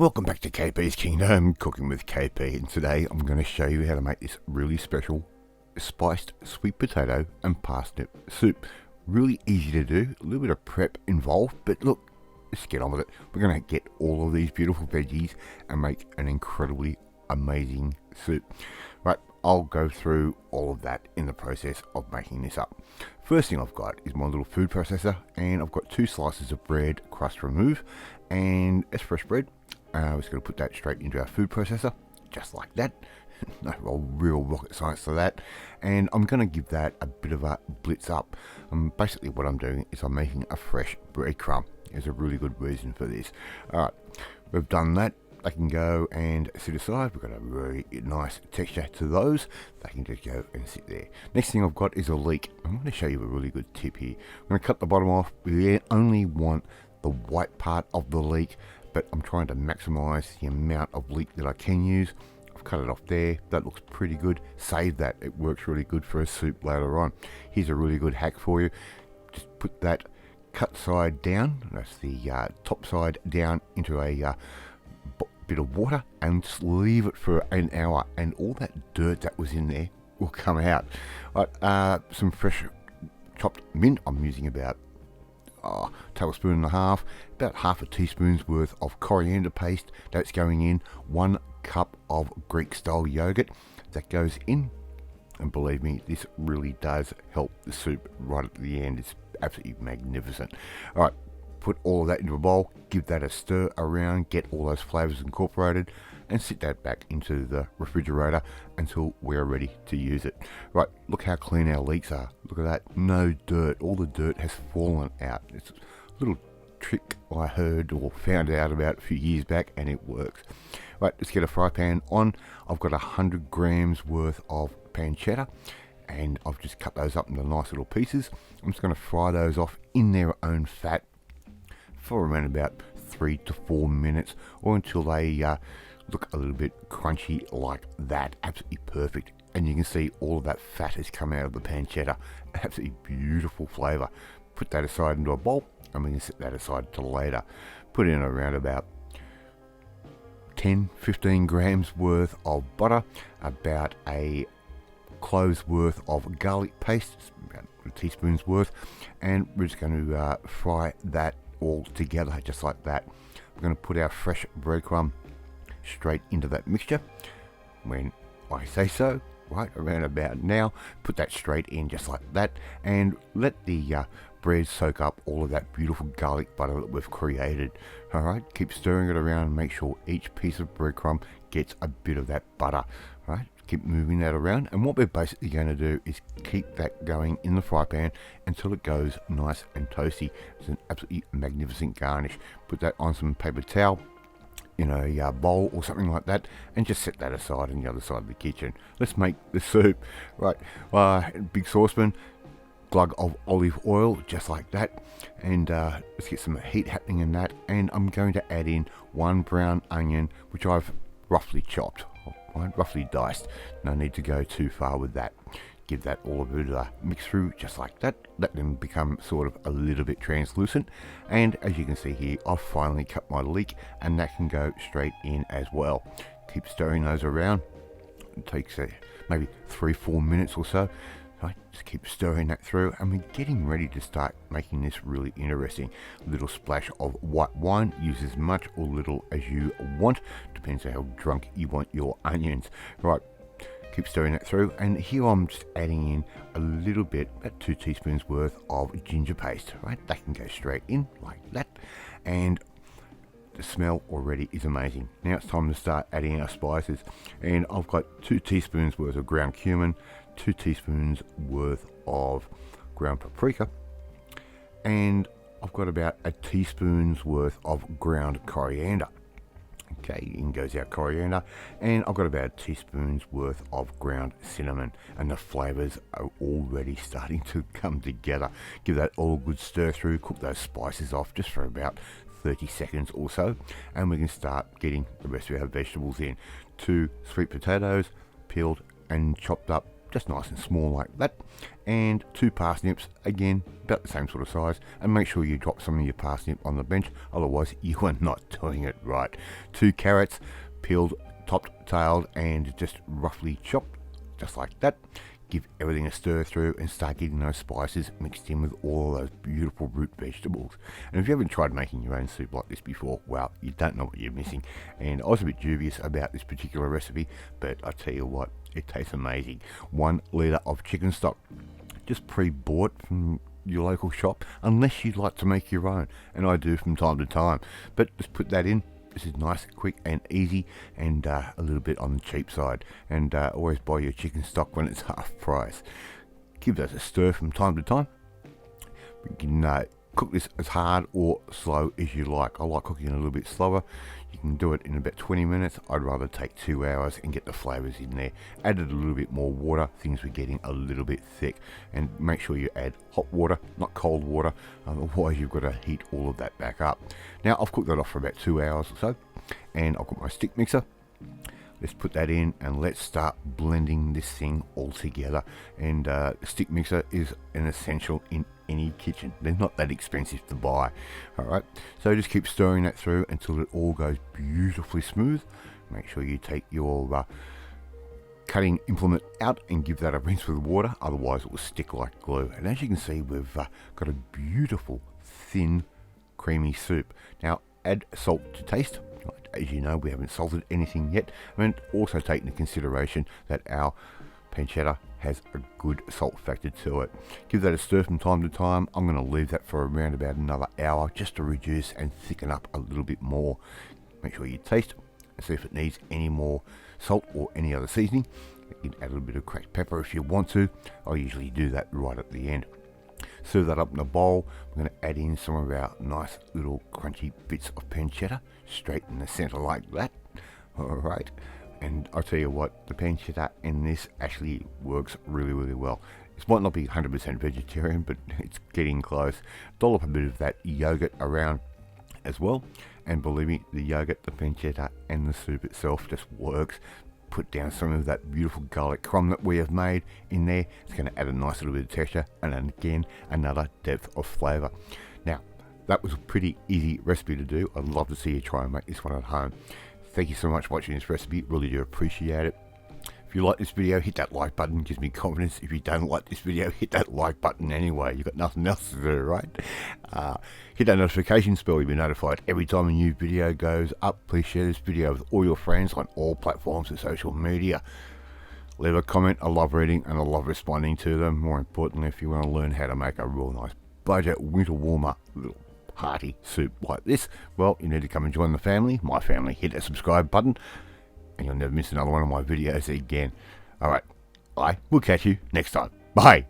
Welcome back to KP's Kingdom, cooking with KP, and today I'm going to show you how to make this really special spiced sweet potato and parsnip soup. Really easy to do, a little bit of prep involved, but look, let's get on with it. We're going to get all of these beautiful veggies and make an incredibly amazing soup. Right, I'll go through all of that in the process of making this up. First thing I've got is my little food processor, and I've got 2 slices of bread, crust remove, and it's fresh bread. I was going to put that straight into our food processor, just like that. No real rocket science to that. And I'm going to give that a bit of a blitz up. Basically what I'm doing is I'm making a fresh breadcrumb. There's a really good reason for this. Alright, we've done that. They can go and sit aside. We've got a really nice texture to those. They can just go and sit there. Next thing I've got is a leek. I'm going to show you a really good tip here. I'm going to cut the bottom off. We only want the white part of the leek, but I'm trying to maximize the amount of leek that I can use. I've cut it off there. That looks pretty good. Save that. It works really good for a soup later on. Here's a really good hack for you. Just put that cut side down. That's the top side down into a bit of water and just leave it for an hour, and all that dirt that was in there will come out. Right, some fresh chopped mint. I'm using about tablespoon and a half, about half a teaspoon's worth of coriander paste. That's going in. 1 cup of Greek style yogurt that goes in, and believe me, this really does help the soup right at the end. It's absolutely magnificent. All right, put all of that into a bowl, give that a stir around, get all those flavors incorporated, and sit that back into the refrigerator until we're ready to use it. Right, look how clean our leeks are. Look at that, no dirt. All the dirt has fallen out. It's a little trick I heard or found out about a few years back, and it works. Right, let's get a fry pan on. I've got 100 grams worth of pancetta, and I've just cut those up into nice little pieces. I'm just going to fry those off in their own fat for around about 3 to 4 minutes, or until they look a little bit crunchy like that. Absolutely perfect. And you can see all of that fat has come out of the pancetta. Absolutely beautiful flavor. Put that aside into a bowl, and we can set that aside till later. Put in around about 10-15 grams worth of butter, about a clove's worth of garlic paste, about a teaspoon's worth, and we're just going to fry that all together just like that. We're going to put our fresh breadcrumb straight into that mixture when I say so. Right around about now, put that straight in just like that, and let the bread soak up all of that beautiful garlic butter that we've created. Alright, keep stirring it around and make sure each piece of breadcrumb gets a bit of that butter. Right, keep moving that around, and what we're basically going to do is keep that going in the fry pan until it goes nice and toasty. It's an absolutely magnificent garnish. Put that on some paper towel in a bowl or something like that, and just set that aside on the other side of the kitchen. Let's make the soup. Right, big saucepan, glug of olive oil just like that, and let's get some heat happening in that. And I'm going to add in 1 brown onion, which I've roughly chopped, right, roughly diced. No need to go too far with that. Give that all a bit of a mix through just like that. Let them become sort of a little bit translucent, and as you can see here, I've finally cut my leek, and that can go straight in as well. Keep stirring those around. It takes maybe 3-4 minutes or so. Right, just keep stirring that through, and we're getting ready to start making this really interesting. A little splash of white wine. Use as much or little as you want, depends on how drunk you want your onions. Right, keep stirring that through, and here I'm just adding in a little bit, about 2 teaspoons worth of ginger paste. Right, that can go straight in like that, and the smell already is amazing. Now it's time to start adding our spices, and I've got 2 teaspoons worth of ground cumin, 2 teaspoons worth of ground paprika, and I've got about a teaspoon's worth of ground coriander. Okay, in goes our coriander, and I've got about a teaspoon's worth of ground cinnamon, and the flavors are already starting to come together. Give that all a good stir through, cook those spices off just for about 30 seconds or so, and we can start getting the rest of our vegetables in. 2 sweet potatoes, peeled and chopped up just nice and small like that, and 2 parsnips, again about the same sort of size, and make sure you drop some of your parsnip on the bench, otherwise you are not doing it right. 2 carrots, peeled, topped, tailed, and just roughly chopped, just like that. Give everything a stir through and start getting those spices mixed in with all of those beautiful root vegetables. And if you haven't tried making your own soup like this before, well, you don't know what you're missing. And I was a bit dubious about this particular recipe, but I tell you what, it tastes amazing. 1 litre of chicken stock, just pre-bought from your local shop, unless you'd like to make your own, and I do from time to time. But just put that in. This is nice, quick and easy, and a little bit on the cheap side. And always buy your chicken stock when it's half price. Give that a stir from time to time. You can cook this as hard or slow as you like. I like cooking a little bit slower. You can do it in about 20 minutes. I'd rather take 2 hours and get the flavours in there. Added a little bit more water. Things were getting a little bit thick. And make sure you add hot water, not cold water. Otherwise you've got to heat all of that back up. Now I've cooked that off for about 2 hours or so. And I've got my stick mixer. Let's put that in and let's start blending this thing all together. And the stick mixer is an essential in any kitchen. They're not that expensive to buy. Alright, so just keep stirring that through until it all goes beautifully smooth. Make sure you take your cutting implement out and give that a rinse with water, otherwise it will stick like glue. And as you can see, we've got a beautiful thin creamy soup. Now add salt to taste. As you know, we haven't salted anything yet, and also take into consideration that our pancetta has a good salt factor to it. Give that a stir from time to time. I'm going to leave that for around about another hour just to reduce and thicken up a little bit more. Make sure you taste and see if it needs any more salt or any other seasoning. You can add a little bit of cracked pepper if you want to. I usually do that right at the end. Serve that up in a bowl. I'm going to add in some of our nice little crunchy bits of pancetta straight in the center like that. Alright, and I'll tell you what, the pancetta in this actually works really well. It might not be 100% vegetarian, but it's getting close. Dollop a bit of that yogurt around as well, and believe me, the yogurt, the pancetta and the soup itself just works. Put down some of that beautiful garlic crumb that we have made in there. It's going to add a nice little bit of texture and again another depth of flavour. Now that was a pretty easy recipe to do. I'd love to see you try and make this one at home. Thank you so much for watching this recipe, really do appreciate it. If you like this video, hit that like button, gives me confidence. If you don't like this video, hit that like button anyway. You've got nothing else to do, right? Hit that notification bell, you'll be notified every time a new video goes up. Please share this video with all your friends on all platforms of social media. Leave a comment, I love reading and I love responding to them. More importantly, if you want to learn how to make a real nice budget winter warmer little hearty soup like this, well, you need to come and join the family, my family. Hit that subscribe button and you'll never miss another one of my videos again. Alright, I will catch you next time. Bye!